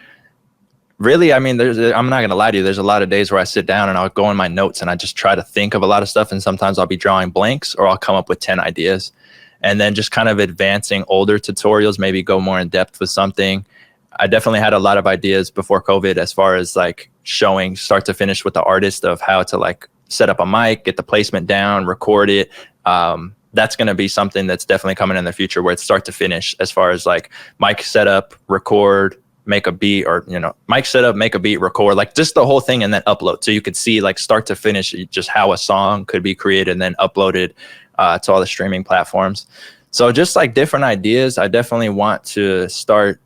Really, I mean, I'm not going to lie to you. There's a lot of days where I sit down and I'll go in my notes and I just try to think of a lot of stuff. And sometimes I'll be drawing blanks or I'll come up with 10 ideas. And then just kind of advancing older tutorials, maybe go more in depth with something. I definitely had a lot of ideas before COVID as far as like showing start to finish with the artist of how to like set up a mic, get the placement down, record it, That's going to be something that's definitely coming in the future, where it's start to finish, as far as like mic setup, record, make a beat, or, you know, mic setup, make a beat, record, like just the whole thing, and then upload. So you could see like start to finish just how a song could be created and then uploaded to all the streaming platforms. So just like different ideas. I definitely want to start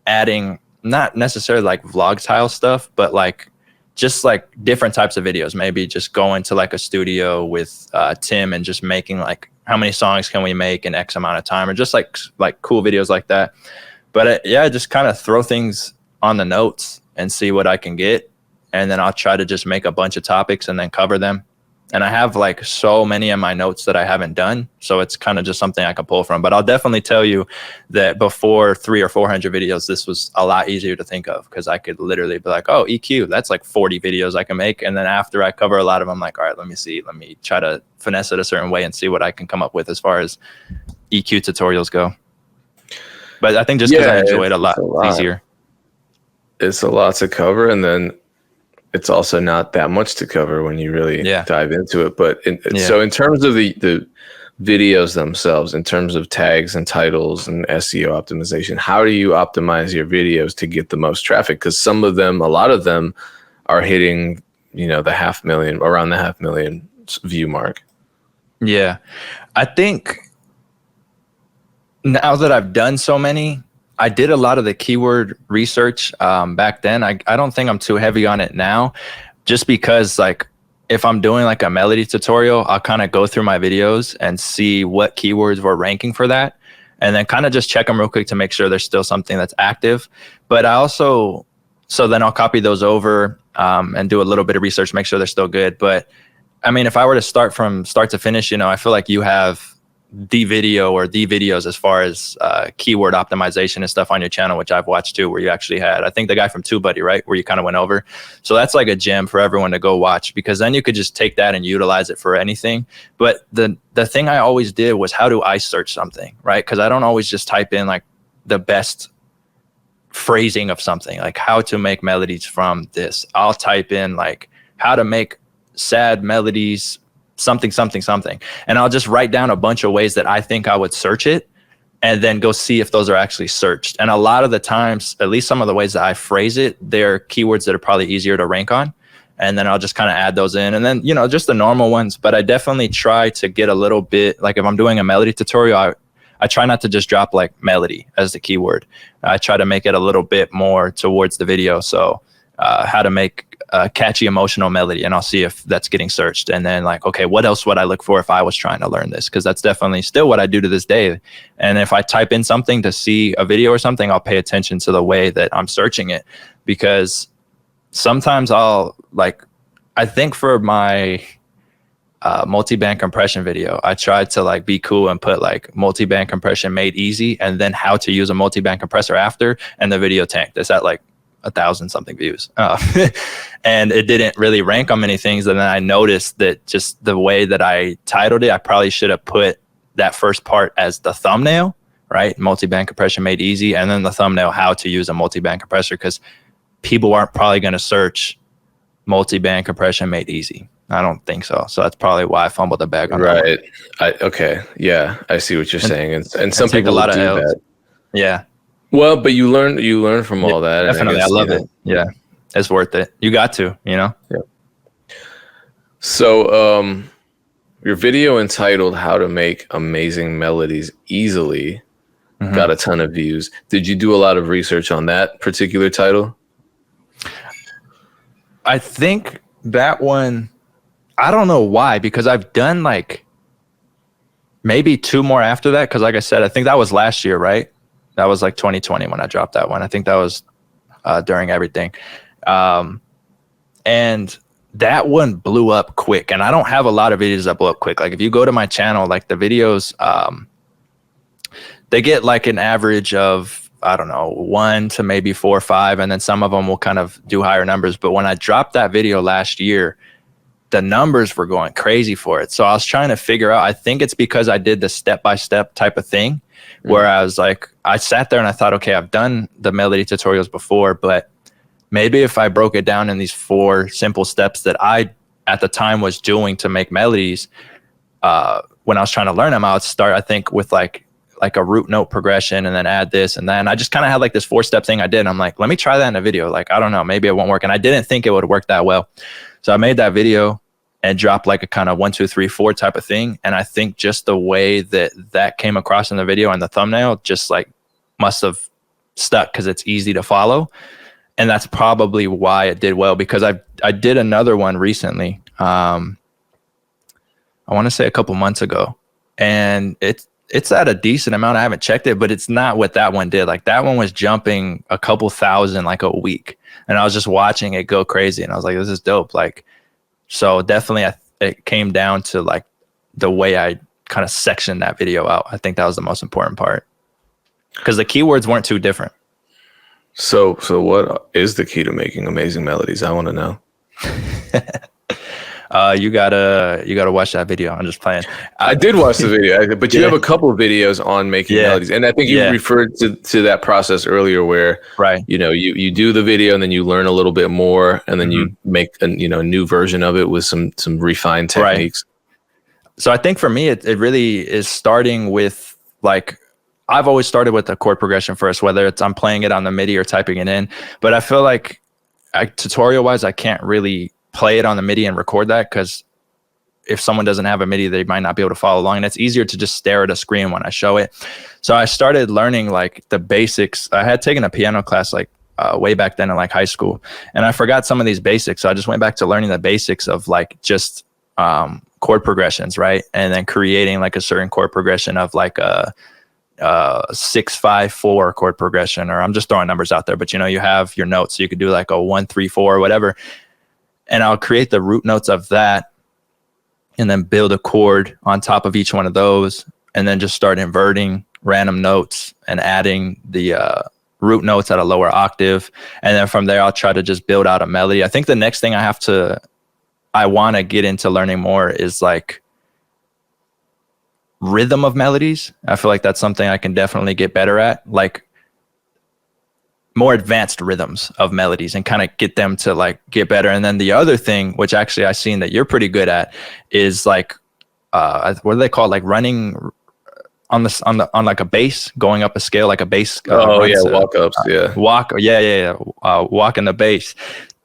adding, not necessarily like vlog style stuff, but like just like different types of videos. Maybe just going to like a studio with Tim and just making like, how many songs can we make in X amount of time, or just like cool videos like that. But yeah, just kind of throw things on the notes and see what I can get. And then I'll try to just make a bunch of topics and then cover them. And I have like so many of my notes that I haven't done. So it's kind of just something I can pull from. But I'll definitely tell you that before 300 or 400 videos, this was a lot easier to think of, because I could literally be like, oh, EQ, that's like 40 videos I can make. And then after I cover a lot of them, I'm like, all right, let me try to finesse it a certain way and see what I can come up with as far as EQ tutorials go. But I think just because I enjoy it a lot, it's easier. It's a lot to cover, and then it's also not that much to cover when you really dive into it. But so in terms of the videos themselves, in terms of tags and titles and SEO optimization, how do you optimize your videos to get the most traffic? Because a lot of them are hitting, you know, around the 500,000 view mark. Yeah. I think now that I've done so many, I did a lot of the keyword research back then. I don't think I'm too heavy on it now, just because like if I'm doing like a melody tutorial, I'll kind of go through my videos and see what keywords were ranking for that, and then kind of just check them real quick to make sure there's still something that's active. But I also, so then I'll copy those over and do a little bit of research, make sure they're still good. But I mean, if I were to start from start to finish, you know, I feel like you have the video or the videos as far as keyword optimization and stuff on your channel, which I've watched too, where you actually had, I think, the guy from TubeBuddy, right, where you kind of went over. So that's like a gem for everyone to go watch, because then you could just take that and utilize it for anything. But the thing I always did was, how do I search something, right? Because I don't always just type in like the best phrasing of something, like how to make melodies from this. I'll type in like how to make sad melodies, something, and I'll just write down a bunch of ways that I think I would search it, and then go see if those are actually searched. And a lot of the times, at least some of the ways that I phrase it, they're keywords that are probably easier to rank on, and then I'll just kind of add those in, and then, you know, just the normal ones. But I definitely try to get a little bit, like if I'm doing a melody tutorial, I try not to just drop like melody as the keyword. I try to make it a little bit more towards the video. So how to make a catchy emotional melody, and I'll see if that's getting searched. And then like, okay, what else would I look for if I was trying to learn this? Because that's definitely still what I do to this day. And if I type in something to see a video or something, I'll pay attention to the way that I'm searching it, because sometimes I'll like, I think for my multi-band compression video, I tried to like be cool and put like multi-band compression made easy, and then how to use a multi-band compressor after, and the video tanked. It's at like 1,000 something views. And it didn't really rank on many things. And then I noticed that just the way that I titled it, I probably should have put that first part as the thumbnail, right? Multi-band compression made easy. And then the thumbnail, how to use a multi-band compressor, because people aren't probably going to search multi-band compression made easy. I don't think so. So that's probably why I fumbled the bag on that one. Okay. Yeah, I see what you're saying. And some people a lot of do L's. that. Yeah. Well, but you learn from all that. Definitely. I love it. Yeah. It's worth it. You got to, you know? Yeah. So your video entitled How to Make Amazing Melodies Easily got a ton of views. Did you do a lot of research on that particular title? I think that one, I don't know why, because I've done like maybe 2 more after that. Because like I said, I think that was last year, right? That was like 2020 when I dropped that one. I think that was during everything. And that one blew up quick. And I don't have a lot of videos that blow up quick. Like if you go to my channel, like the videos, they get like an average of, I don't know, 1 to maybe 4 or 5. And then some of them will kind of do higher numbers. But when I dropped that video last year, the numbers were going crazy for it. So I was trying to figure out, I think it's because I did the step-by-step type of thing, where I was like, I sat there and I thought, okay, I've done the melody tutorials before, but maybe if I broke it down in these 4 simple steps that I at the time was doing to make melodies, when I was trying to learn them, I would start, I think, with like a root note progression and then add this and then I just kind of had like this 4-step thing I did. And I'm like, let me try that in a video. Like, I don't know, maybe it won't work. And I didn't think it would work that well. So I made that video and dropped like a kind of 1, 2, 3, 4 type of thing. And I think just the way that came across in the video and the thumbnail just like must have stuck because it's easy to follow. And that's probably why it did well, because I did another one recently. I want to say a couple months ago, and it's at a decent amount. I haven't checked it, but it's not what that one did. Like that one was jumping a couple thousand like a week, and I was just watching it go crazy, and I was like, this is dope. Like, so definitely it came down to like the way I kind of sectioned that video out. I think that was the most important part because the keywords weren't too different. So what is the key to making amazing melodies? I want to know. You gotta watch that video. I'm just playing. I did watch the video, but you have a couple of videos on making melodies, and I think you referred to that process earlier, where you do the video and then you learn a little bit more, and then you make a new version of it with some refined techniques. Right. So I think for me, it really is starting with like. I've always started with the chord progression first, whether it's I'm playing it on the MIDI or typing it in. But I feel like tutorial wise, I can't really play it on the MIDI and record that because if someone doesn't have a MIDI, they might not be able to follow along. And it's easier to just stare at a screen when I show it. So I started learning like the basics. I had taken a piano class like way back then in like high school, and I forgot some of these basics. So I just went back to learning the basics of like just chord progressions, right? And then creating like a certain chord progression of like a 6-5-4 chord progression, or I'm just throwing numbers out there, but you have your notes, so you could do like a 1-3-4 or whatever, and I'll create the root notes of that and then build a chord on top of each one of those, and then just start inverting random notes and adding the root notes at a lower octave, and then from there I'll try to just build out a melody. I think the next thing I want to get into learning more is like rhythm of melodies. I feel like that's something I can definitely get better at, like more advanced rhythms of melodies, and kind of get them to like get better. And then the other thing, which actually I've seen that you're pretty good at, is like what do they call it? Like running on like a bass, going up a scale, like a bass. Walk ups. Walking the bass.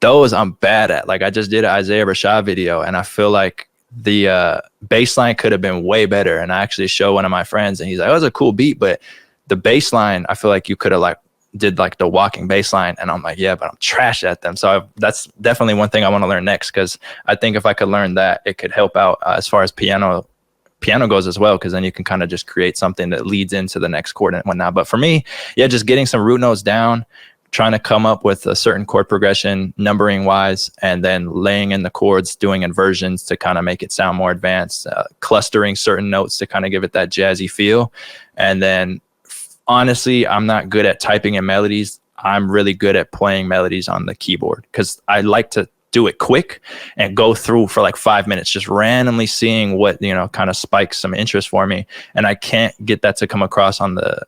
Those I'm bad at. Like I just did an Isaiah Rashad video, and I feel like the bass line could have been way better. And I actually showed one of my friends, and he's like, "Oh, it was a cool beat, but the bass line, I feel like you could have like did like the walking bass line." And I'm like, yeah, but I'm trash at them. So that's definitely one thing I want to learn next, because I think if I could learn that, it could help out as far as piano goes as well, because then you can kind of just create something that leads into the next chord and whatnot. But for me, just getting some root notes down, trying to come up with a certain chord progression numbering wise, and then laying in the chords, doing inversions to kind of make it sound more advanced, clustering certain notes to kind of give it that jazzy feel. And then honestly, I'm not good at typing in melodies. I'm really good at playing melodies on the keyboard, because I like to do it quick and go through for like 5 minutes, just randomly seeing what, kind of spikes some interest for me. And I can't get that to come across on the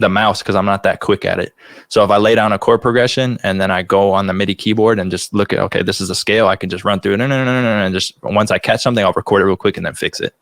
mouse, because I'm not that quick at it. So if I lay down a chord progression and then I go on the MIDI keyboard and just look at, okay, this is a scale, I can just run through it, and just once I catch something, I'll record it real quick and then fix it.